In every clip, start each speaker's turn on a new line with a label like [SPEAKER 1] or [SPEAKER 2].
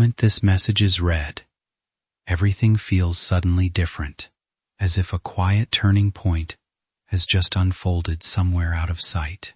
[SPEAKER 1] moment this message is read, everything feels suddenly different, as if a quiet turning point has just unfolded somewhere out of sight.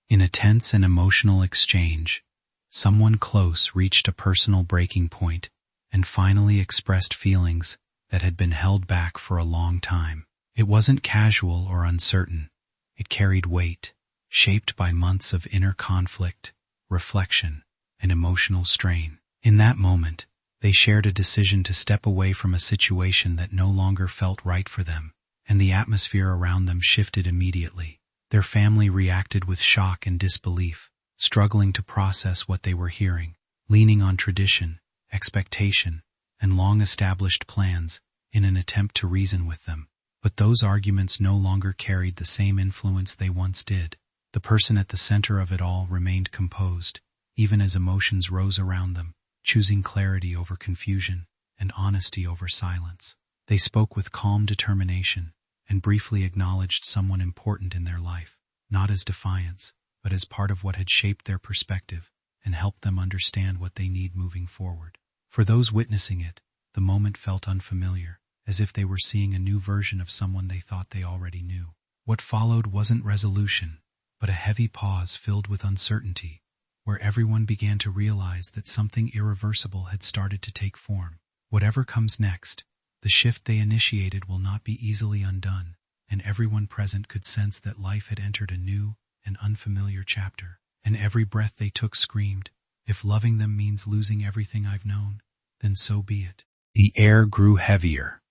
[SPEAKER 1] In a tense and emotional exchange, someone close reached a personal breaking point and finally expressed feelings that had been held back for a long time. It wasn't casual or uncertain. It carried weight, shaped by months of inner conflict, reflection, and emotional strain. In that moment, they shared a decision to step away from a situation that no longer felt right for them, and the atmosphere around them shifted immediately. Their family reacted with shock and disbelief, struggling to process what they were hearing, leaning on tradition, expectation, and long-established plans in an attempt to reason with them. But those arguments no longer carried the same influence they once did. The person at the center of it all remained composed, even as emotions rose around them, choosing clarity over confusion and honesty over silence. They spoke with calm determination and briefly acknowledged someone important in their life, not as defiance, but as part of what had shaped their perspective and helped them understand what they need moving forward. For those witnessing it, the moment felt unfamiliar, as if they were seeing a new version of someone they thought they already knew. What followed wasn't resolution, but a heavy pause filled with uncertainty, where everyone began to realize that something irreversible had started to take form. Whatever comes next, the shift they initiated will not be easily undone, and everyone present could sense that life had entered a new and unfamiliar chapter. And every breath they took screamed, if loving them means losing everything I've known, then so be it. The air grew heavier,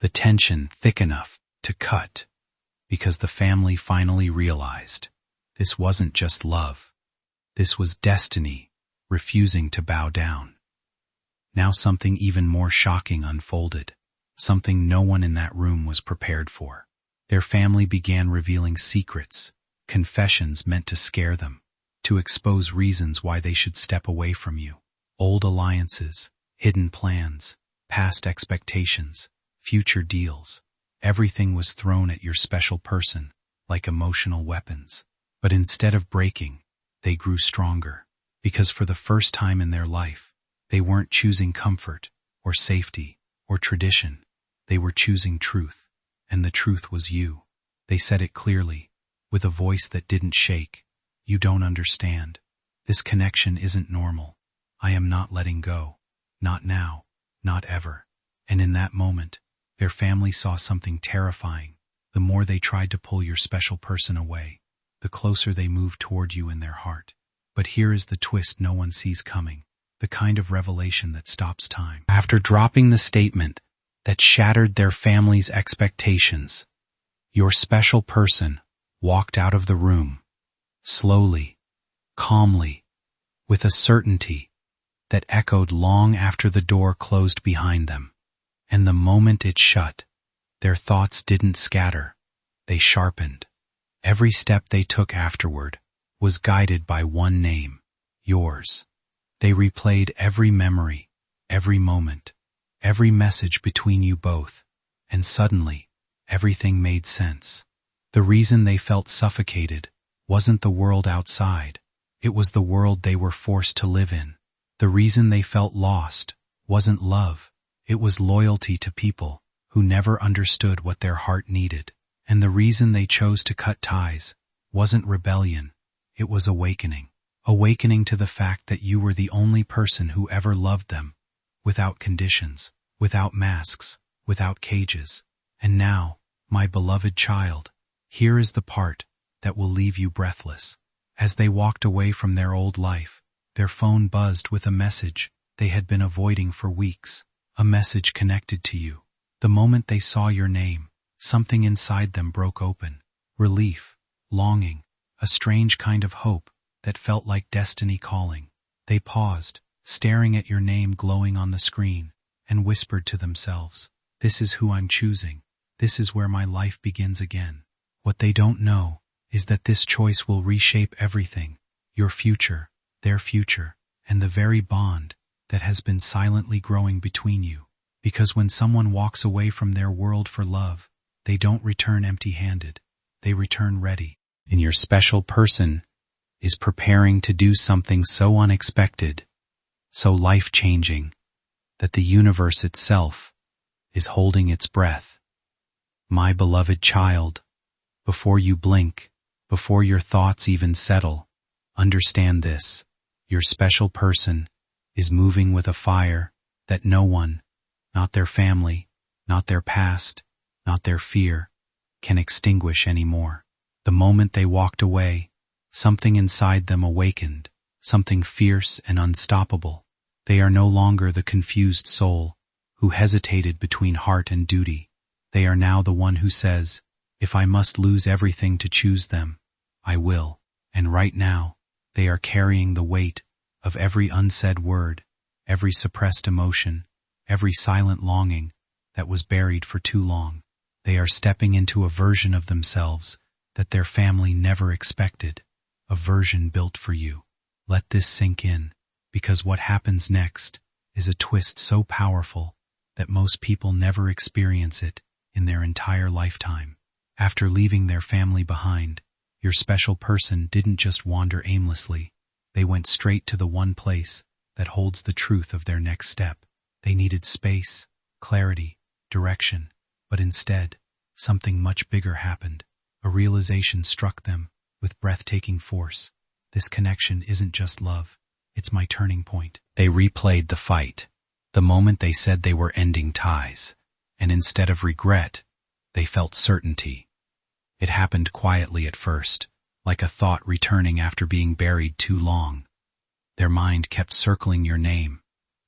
[SPEAKER 1] the tension thick enough to cut, because the family finally realized this wasn't just love. This was destiny, refusing to bow down. Now something even more shocking unfolded, something no one in that room was prepared for. Their family began revealing secrets, confessions meant to scare them, to expose reasons why they should step away from you. Old alliances, hidden plans, past expectations, future deals. Everything was thrown at your special person, like emotional weapons. But instead of breaking, they grew stronger, because for the first time in their life, they weren't choosing comfort, or safety, or tradition. They were choosing truth, and the truth was you. They said it clearly, with a voice that didn't shake. You don't understand. This connection isn't normal. I am not letting go. Not now. Not ever. And in that moment, their family saw something terrifying. The more they tried to pull your special person away, the closer they moved toward you in their heart. But here is the twist no one sees coming, the kind of revelation that stops time. After dropping the statement that shattered their family's expectations, your special person walked out of the room, slowly, calmly, with a certainty that echoed long after the door closed behind them. And the moment it shut, their thoughts didn't scatter, they sharpened. Every step they took afterward was guided by one name, yours. They replayed every memory, every moment, every message between you both, and suddenly, everything made sense. The reason they felt suffocated wasn't the world outside, it was the world they were forced to live in. The reason they felt lost wasn't love, it was loyalty to people who never understood what their heart needed. And the reason they chose to cut ties wasn't rebellion, it was awakening. Awakening to the fact that you were the only person who ever loved them, without conditions, without masks, without cages. And now, my beloved child, here is the part that will leave you breathless. As they walked away from their old life, their phone buzzed with a message they had been avoiding for weeks, a message connected to you. The moment they saw your name, something inside them broke open. Relief, longing, a strange kind of hope that felt like destiny calling. They paused, staring at your name glowing on the screen, and whispered to themselves, this is who I'm choosing. This is where my life begins again. What they don't know is that this choice will reshape everything, your future, their future, and the very bond that has been silently growing between you. Because when someone walks away from their world for love, they don't return empty-handed. They return ready. And your special person is preparing to do something so unexpected, so life-changing, that the universe itself is holding its breath. My beloved child, before you blink, before your thoughts even settle, understand this: your special person is moving with a fire that no one, not their family, not their past, not their fear, can extinguish anymore. The moment they walked away, something inside them awakened, something fierce and unstoppable. They are no longer the confused soul who hesitated between heart and duty. They are now the one who says, if I must lose everything to choose them, I will. And right now, they are carrying the weight of every unsaid word, every suppressed emotion, every silent longing that was buried for too long. They are stepping into a version of themselves that their family never expected, a version built for you. Let this sink in, because what happens next is a twist so powerful that most people never experience it in their entire lifetime. After leaving their family behind, your special person didn't just wander aimlessly. They went straight to the one place that holds the truth of their next step. They needed space, clarity, direction, but instead, something much bigger happened. A realization struck them with breathtaking force. This connection isn't just love, it's my turning point. They replayed the fight, the moment they said they were ending ties, and instead of regret, they felt certainty. It happened quietly at first, like a thought returning after being buried too long. Their mind kept circling your name,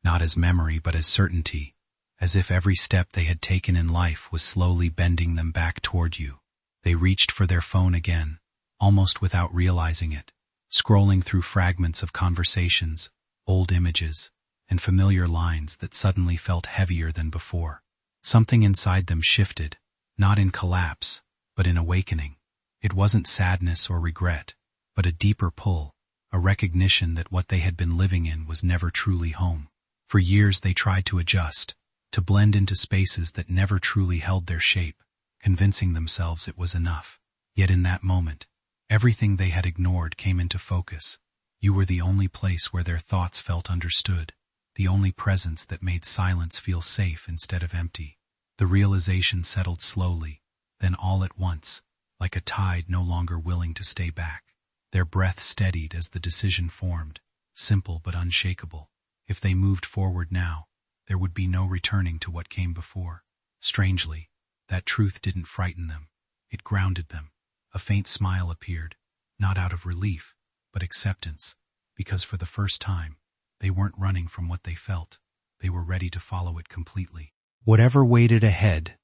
[SPEAKER 1] not as memory but as certainty, as if every step they had taken in life was slowly bending them back toward you. They reached for their phone again, almost without realizing it, scrolling through fragments of conversations, old images, and familiar lines that suddenly felt heavier than before. Something inside them shifted, not in collapse, but in awakening. It wasn't sadness or regret, but a deeper pull, a recognition that what they had been living in was never truly home. For years they tried to adjust, to blend into spaces that never truly held their shape, convincing themselves it was enough. Yet in that moment, everything they had ignored came into focus. You were the only place where their thoughts felt understood, the only presence that made silence feel safe instead of empty. The realization settled slowly, then all at once, like a tide no longer willing to stay back. Their breath steadied as the decision formed, simple but unshakable. If they moved forward now, there would be no returning to what came before. Strangely, that truth didn't frighten them. It grounded them. A faint smile appeared, not out of relief, but acceptance, because for the first time, they weren't running from what they felt. They were ready to follow it completely. Whatever waited ahead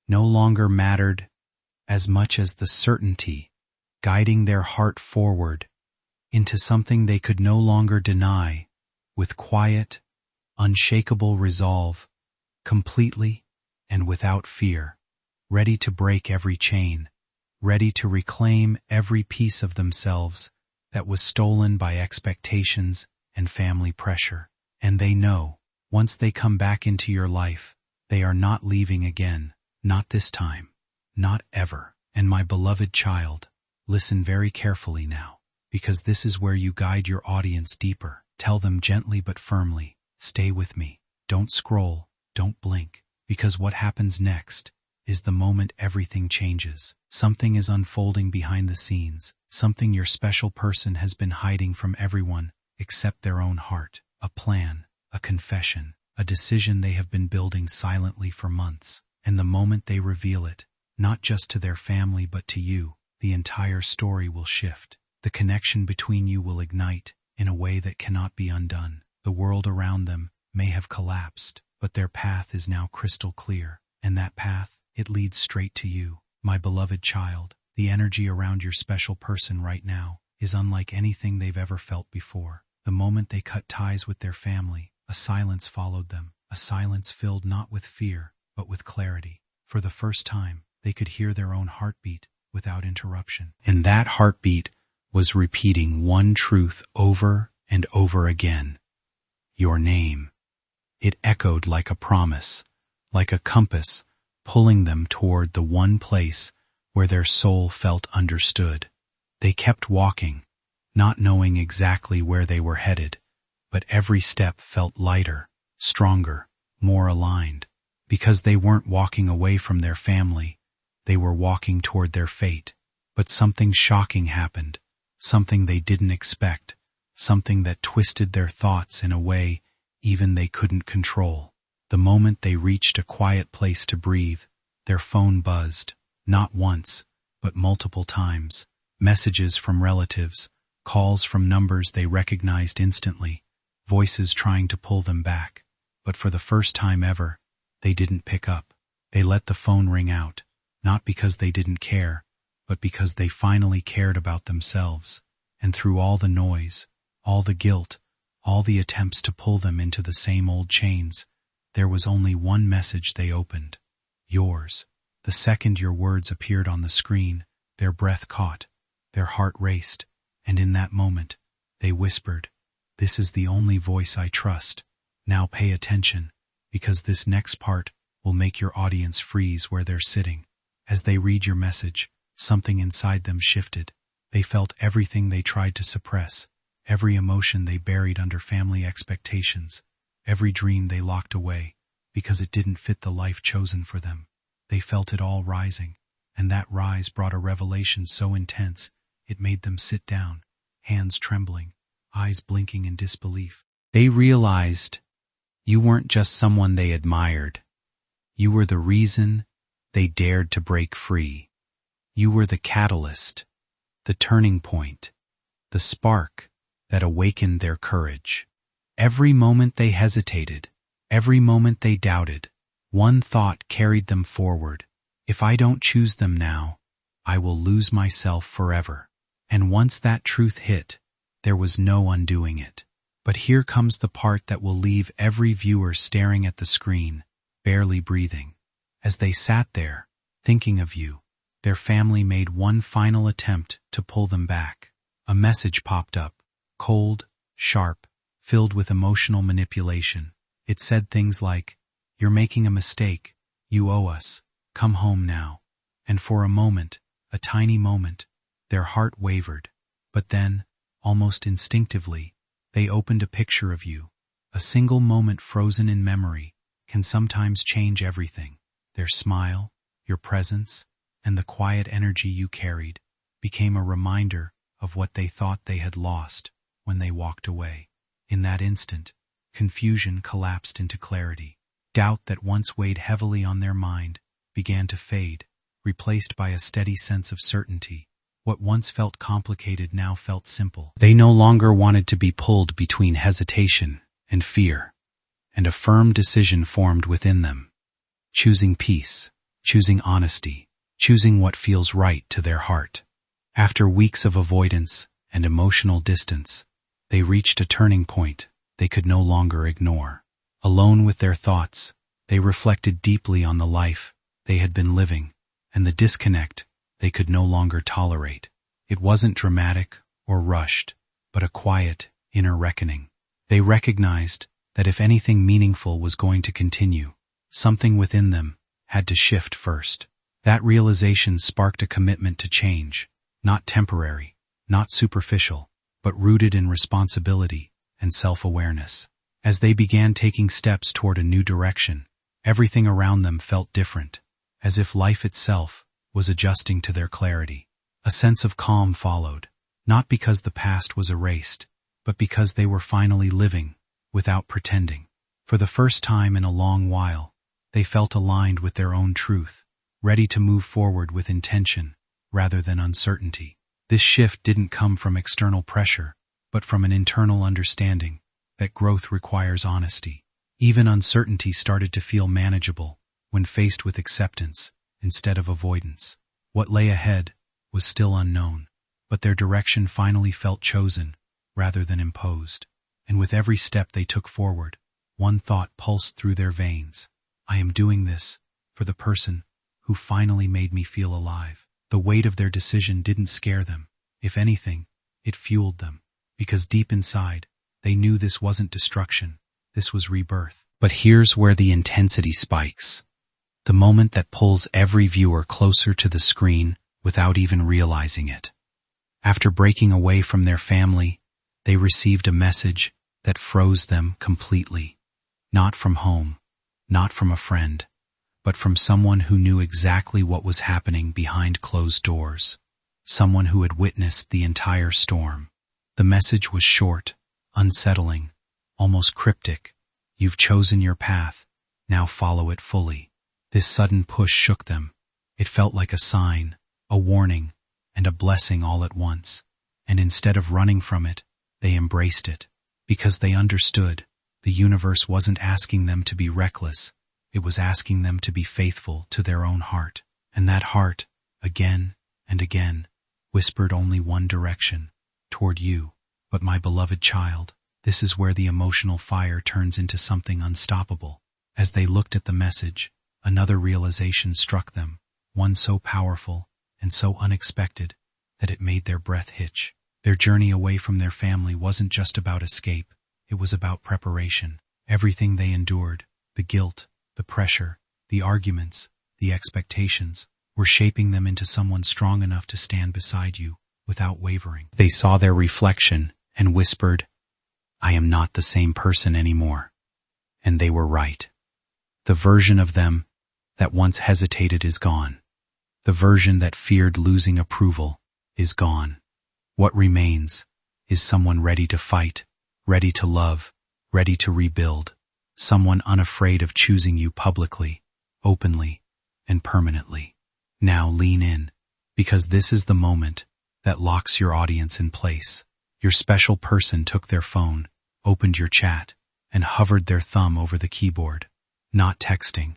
[SPEAKER 1] no longer mattered as much as the certainty guiding their heart forward into something they could no longer deny, with quiet, unshakable resolve, completely and without fear, ready to break every chain, ready to reclaim every piece of themselves that was stolen by expectations and family pressure. And they know, once they come back into your life, they are not leaving again, not this time, not ever. And my beloved child, listen very carefully now, because this is where you guide your audience deeper. Tell them gently but firmly, stay with me, don't scroll, don't blink, because what happens next is the moment everything changes. Something is unfolding behind the scenes, something your special person has been hiding from everyone except their own heart. A plan, a confession, a decision they have been building silently for months. And the moment they reveal it, not just to their family but to you, the entire story will shift. The connection between you will ignite in a way that cannot be undone. The world around them may have collapsed, but their path is now crystal clear. And that path, it leads straight to you. My beloved child, the energy around your special person right now is unlike anything they've ever felt before. The moment they cut ties with their family, a silence followed them, a silence filled not with fear, but with clarity. For the first time, they could hear their own heartbeat without interruption. And that heartbeat was repeating one truth over and over again. Your name. It echoed like a promise, like a compass, pulling them toward the one place where their soul felt understood. They kept walking, not knowing exactly where they were headed, but every step felt lighter, stronger, more aligned. Because they weren't walking away from their family, they were walking toward their fate. But something shocking happened, something they didn't expect, something that twisted their thoughts in a way even they couldn't control. The moment they reached a quiet place to breathe, their phone buzzed, not once, but multiple times. Messages from relatives, calls from numbers they recognized instantly, voices trying to pull them back. But for the first time ever, they didn't pick up. They let the phone ring out, not because they didn't care, but because they finally cared about themselves. And through all the noise, all the guilt, all the attempts to pull them into the same old chains, there was only one message they opened. Yours. The second your words appeared on the screen, their breath caught, their heart raced, and in that moment, they whispered, "This is the only voice I trust. Now pay attention, because this next part will make your audience freeze where they're sitting." As they read your message, something inside them shifted. They felt everything they tried to suppress, every emotion they buried under family expectations, every dream they locked away, because it didn't fit the life chosen for them. They felt it all rising, and that rise brought a revelation so intense, it made them sit down, hands trembling, eyes blinking in disbelief. They realized you weren't just someone they admired. You were the reason they dared to break free. You were the catalyst, the turning point, the spark that awakened their courage. Every moment they hesitated, every moment they doubted, one thought carried them forward. If I don't choose them now, I will lose myself forever. And once that truth hit, there was no undoing it. But here comes the part that will leave every viewer staring at the screen, barely breathing. As they sat there, thinking of you, their family made one final attempt to pull them back. A message popped up, cold, sharp, filled with emotional manipulation. It said things like, "You're making a mistake. You owe us. Come home now." And for a moment, a tiny moment, their heart wavered. But then, almost instinctively, they opened a picture of you. A single moment frozen in memory can sometimes change everything. Their smile, your presence, and the quiet energy you carried became a reminder of what they thought they had lost when they walked away. In that instant, confusion collapsed into clarity. Doubt that once weighed heavily on their mind began to fade, replaced by a steady sense of certainty. What once felt complicated now felt simple. They no longer wanted to be pulled between hesitation and fear, and a firm decision formed within them. Choosing peace, choosing honesty, choosing what feels right to their heart. After weeks of avoidance and emotional distance, they reached a turning point they could no longer ignore. Alone with their thoughts, they reflected deeply on the life they had been living and the disconnect they could no longer tolerate. It wasn't dramatic or rushed, but a quiet, inner reckoning. They recognized that if anything meaningful was going to continue, something within them had to shift first. That realization sparked a commitment to change, not temporary, not superficial, but rooted in responsibility and self-awareness. As they began taking steps toward a new direction, everything around them felt different, as if life itself was adjusting to their clarity. A sense of calm followed, not because the past was erased, but because they were finally living without pretending. For the first time in a long while, they felt aligned with their own truth, ready to move forward with intention rather than uncertainty. This shift didn't come from external pressure, but from an internal understanding that growth requires honesty. Even uncertainty started to feel manageable when faced with acceptance instead of avoidance. What lay ahead was still unknown, but their direction finally felt chosen rather than imposed. And with every step they took forward, one thought pulsed through their veins. I am doing this for the person who finally made me feel alive. The weight of their decision didn't scare them. If anything, it fueled them, because deep inside, they knew this wasn't destruction, this was rebirth. But here's where the intensity spikes. The moment that pulls every viewer closer to the screen without even realizing it. After breaking away from their family, they received a message that froze them completely. Not from home, not from a friend, but from someone who knew exactly what was happening behind closed doors. Someone who had witnessed the entire storm. The message was short, unsettling, almost cryptic. You've chosen your path, now follow it fully. This sudden push shook them. It felt like a sign, a warning, and a blessing all at once. And instead of running from it, they embraced it. Because they understood, the universe wasn't asking them to be reckless. It was asking them to be faithful to their own heart. And that heart, again and again, whispered only one direction, toward you. But my beloved child, this is where the emotional fire turns into something unstoppable. As they looked at the message, another realization struck them, one so powerful and so unexpected that it made their breath hitch. Their journey away from their family wasn't just about escape, it was about preparation. Everything they endured, the guilt, the pressure, the arguments, the expectations, were shaping them into someone strong enough to stand beside you without wavering. They saw their reflection and whispered, I am not the same person anymore. And they were right. The version of them that once hesitated is gone. The version that feared losing approval is gone. What remains is someone ready to fight, ready to love, ready to rebuild. Someone unafraid of choosing you publicly, openly, and permanently. Now lean in, because this is the moment that locks your audience in place. Your special person took their phone, opened your chat, and hovered their thumb over the keyboard. Not texting,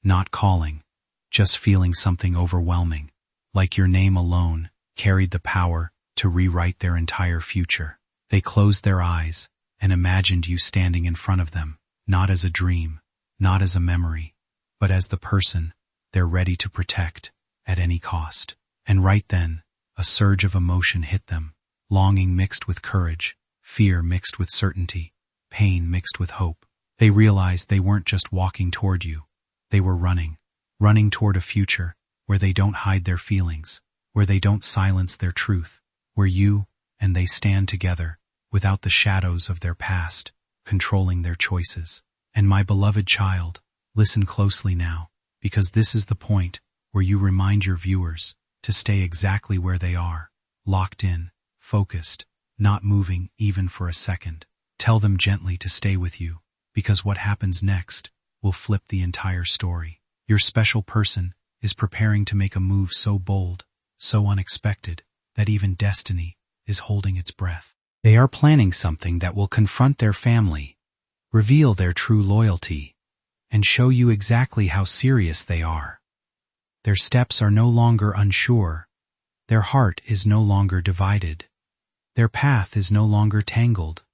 [SPEAKER 1] not calling, just feeling something overwhelming, like your name alone carried the power to rewrite their entire future. They closed their eyes and imagined you standing in front of them, not as a dream, not as a memory, but as the person they're ready to protect at any cost. And right then, a surge of emotion hit them, longing mixed with courage, fear mixed with certainty, pain mixed with hope. They realized they weren't just walking toward you, they were running toward a future where they don't hide their feelings, where they don't silence their truth, where you and they stand together without the shadows of their past controlling their choices. And my beloved child, listen closely now, because this is the point where you remind your viewers to stay exactly where they are, locked in, focused, not moving even for a second. Tell them gently to stay with you, because what happens next will flip the entire story. Your special person is preparing to make a move so bold, so unexpected, that even destiny is holding its breath. They are planning something that will confront their family, reveal their true loyalty, and show you exactly how serious they are. Their steps are no longer unsure. Their heart is no longer divided. Their path is no longer tangled.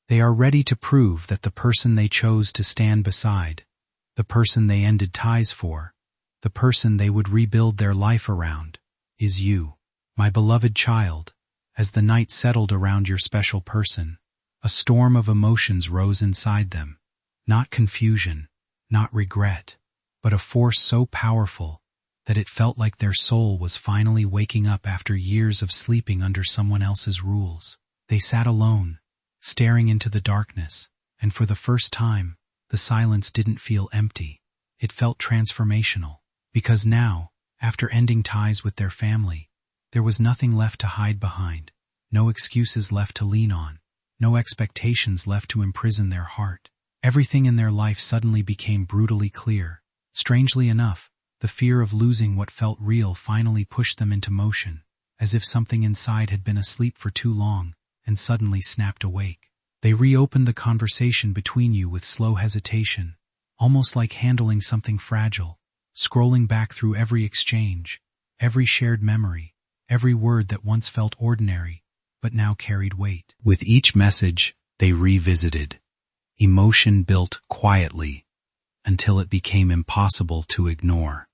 [SPEAKER 1] They are ready to prove that the person they chose to stand beside, the person they ended ties for, the person they would rebuild their life around, is you, my beloved child. As the night settled around your special person, a storm of emotions rose inside them. Not confusion, not regret, but a force so powerful that it felt like their soul was finally waking up after years of sleeping under someone else's rules. They sat alone, staring into the darkness, and for the first time, the silence didn't feel empty. It felt transformational, because now, after ending ties with their family, there was nothing left to hide behind, no excuses left to lean on, no expectations left to imprison their heart. Everything in their life suddenly became brutally clear. Strangely enough, the fear of losing what felt real finally pushed them into motion, as if something inside had been asleep for too long and suddenly snapped awake. They reopened the conversation between you with slow hesitation, almost like handling something fragile, scrolling back through every exchange, every shared memory, every word that once felt ordinary, but now carried weight. With each message, they revisited. Emotion built quietly, until it became impossible to ignore.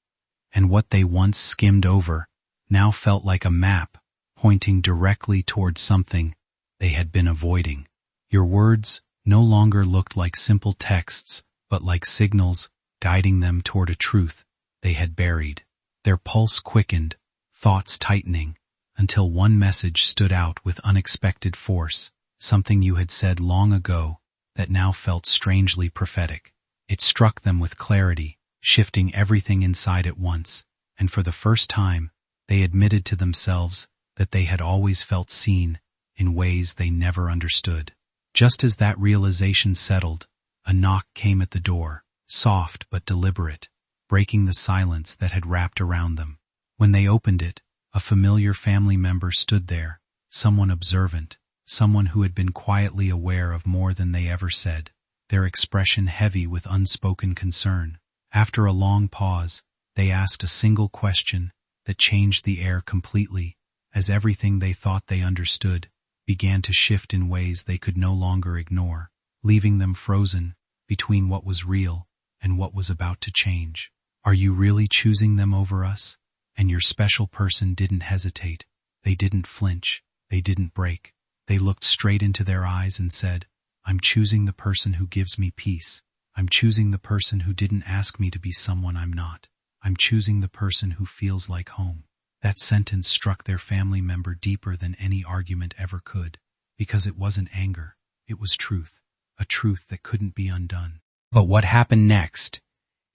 [SPEAKER 1] And what they once skimmed over now felt like a map pointing directly towards something they had been avoiding. Your words no longer looked like simple texts, but like signals guiding them toward a truth they had buried. Their pulse quickened, thoughts tightening, until one message stood out with unexpected force, something you had said long ago that now felt strangely prophetic. It struck them with clarity, shifting everything inside at once, and for the first time, they admitted to themselves that they had always felt seen in ways they never understood. Just as that realization settled, a knock came at the door, soft but deliberate, breaking the silence that had wrapped around them. When they opened it, a familiar family member stood there, someone observant, someone who had been quietly aware of more than they ever said, their expression heavy with unspoken concern. After a long pause, they asked a single question that changed the air completely, as everything they thought they understood began to shift in ways they could no longer ignore, leaving them frozen between what was real and what was about to change. "Are you really choosing them over us?" And your special person didn't hesitate. They didn't flinch. They didn't break. They looked straight into their eyes and said, "I'm choosing the person who gives me peace. I'm choosing the person who didn't ask me to be someone I'm not. I'm choosing the person who feels like home." That sentence struck their family member deeper than any argument ever could, because it wasn't anger, it was truth, a truth that couldn't be undone. But what happened next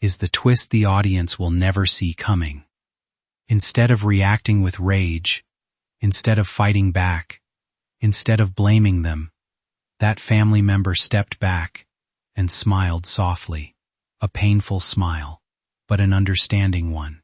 [SPEAKER 1] is the twist the audience will never see coming. Instead of reacting with rage, instead of fighting back, instead of blaming them, that family member stepped back and smiled softly, a painful smile, but an understanding one.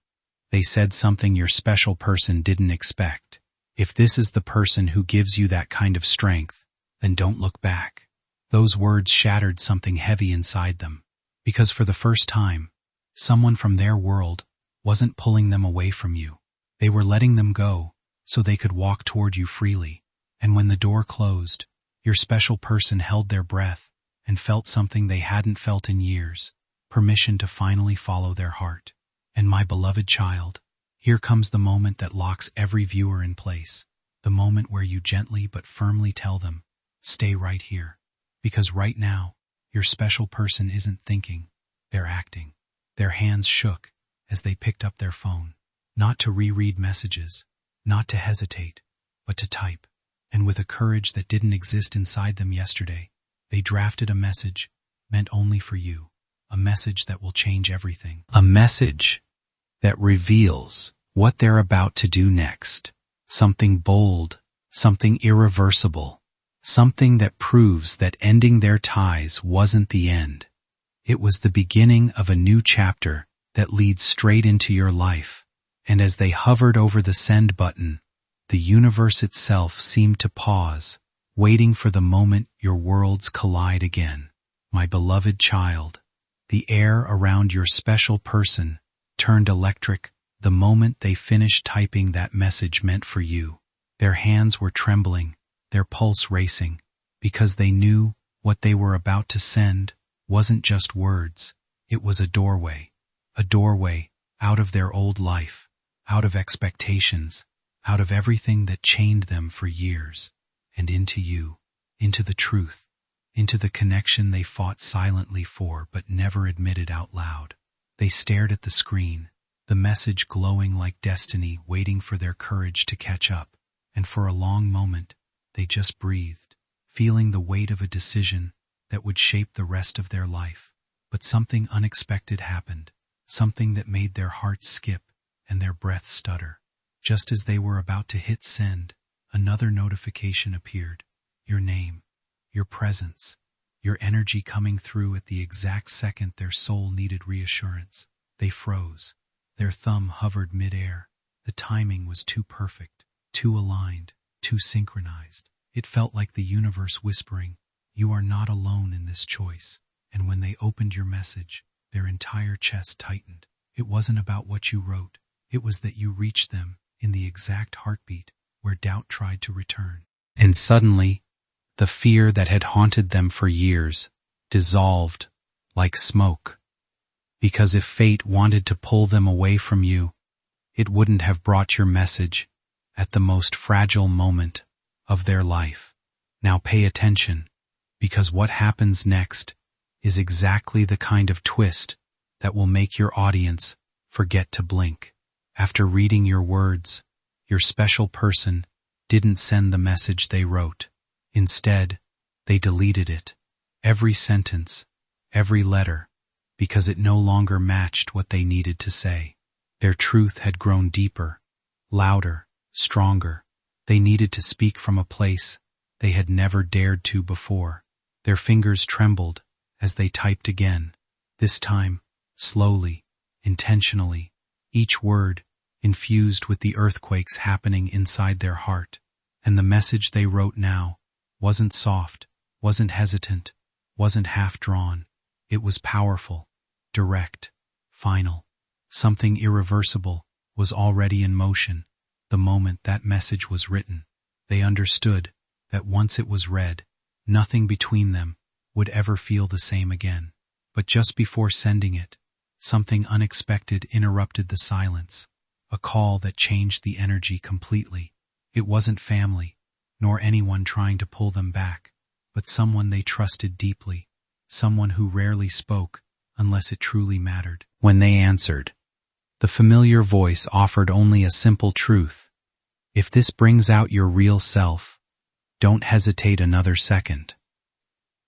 [SPEAKER 1] They said something your special person didn't expect. "If this is the person who gives you that kind of strength, then don't look back." Those words shattered something heavy inside them, because for the first time, someone from their world wasn't pulling them away from you. They were letting them go so they could walk toward you freely. And when the door closed, your special person held their breath and felt something they hadn't felt in years, permission to finally follow their heart. And my beloved child, here comes the moment that locks every viewer in place, the moment where you gently but firmly tell them, "Stay right here." Because right now, your special person isn't thinking, they're acting. Their hands shook as they picked up their phone, not to reread messages, not to hesitate, but to type. And with a courage that didn't exist inside them yesterday, they drafted a message meant only for you, a message that will change everything, a message that reveals what they're about to do next, something bold, something irreversible, something that proves that ending their ties wasn't the end. It was the beginning of a new chapter that leads straight into your life. And as they hovered over the send button, the universe itself seemed to pause, waiting for the moment your worlds collide again. My beloved child, the air around your special person turned electric the moment they finished typing that message meant for you. Their hands were trembling, their pulse racing, because they knew what they were about to send wasn't just words, it was a doorway out of their old life, out of expectations, out of everything that chained them for years, and into you, into the truth, into the connection they fought silently for but never admitted out loud. They stared at the screen, the message glowing like destiny waiting for their courage to catch up, and for a long moment, they just breathed, feeling the weight of a decision that would shape the rest of their life. But something unexpected happened, something that made their hearts skip and their breath stutter. Just as they were about to hit send, another notification appeared. Your name, your presence, your energy coming through at the exact second their soul needed reassurance. They froze. Their thumb hovered midair. The timing was too perfect, too aligned, too synchronized. It felt like the universe whispering, "You are not alone in this choice." And when they opened your message, their entire chest tightened. It wasn't about what you wrote. It was that you reached them in the exact heartbeat where doubt tried to return. And suddenly, the fear that had haunted them for years dissolved like smoke. Because if fate wanted to pull them away from you, it wouldn't have brought your message at the most fragile moment of their life. Now pay attention, because what happens next is exactly the kind of twist that will make your audience forget to blink. After reading your words, your special person didn't send the message they wrote. Instead, they deleted it. every sentence, every letter, because it no longer matched what they needed to say. Their truth had grown deeper, louder, stronger. They needed to speak from a place they had never dared to before. Their fingers trembled as they typed again, this time, slowly, intentionally, each word infused with the earthquakes happening inside their heart. And the message they wrote now wasn't soft, wasn't hesitant, wasn't half-drawn. It was powerful, direct, final. Something irreversible was already in motion the moment that message was written. They understood that once it was read, nothing between them would ever feel the same again. But just before sending it, something unexpected interrupted the silence, a call that changed the energy completely. It wasn't family, nor anyone trying to pull them back, but someone they trusted deeply, someone who rarely spoke unless it truly mattered. When they answered, the familiar voice offered only a simple truth. If this brings out your real self, don't hesitate another second.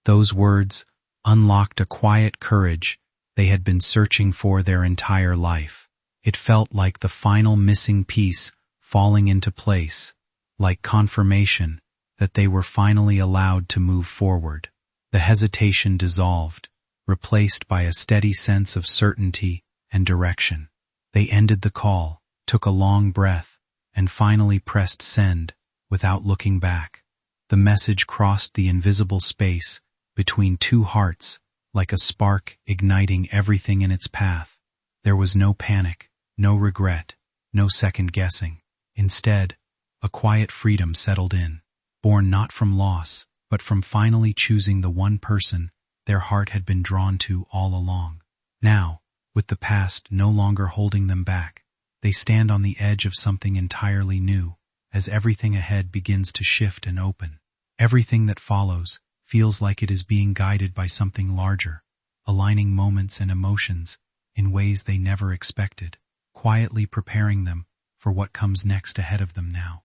[SPEAKER 1] Those words unlocked a quiet courage they had been searching for their entire life. It felt like the final missing piece falling into place, like confirmation that they were finally allowed to move forward. The hesitation dissolved, replaced by a steady sense of certainty and direction. They ended the call, took a long breath, and finally pressed send without looking back. The message crossed the invisible space between two hearts like a spark igniting everything in its path. There was no panic, no regret, no second guessing. Instead, a quiet freedom settled in, born not from loss, but from finally choosing the one person their heart had been drawn to all along. Now, with the past no longer holding them back, they stand on the edge of something entirely new, as everything ahead begins to shift and open. Everything that follows feels like it is being guided by something larger, aligning moments and emotions in ways they never expected, quietly preparing them for what comes next ahead of them now.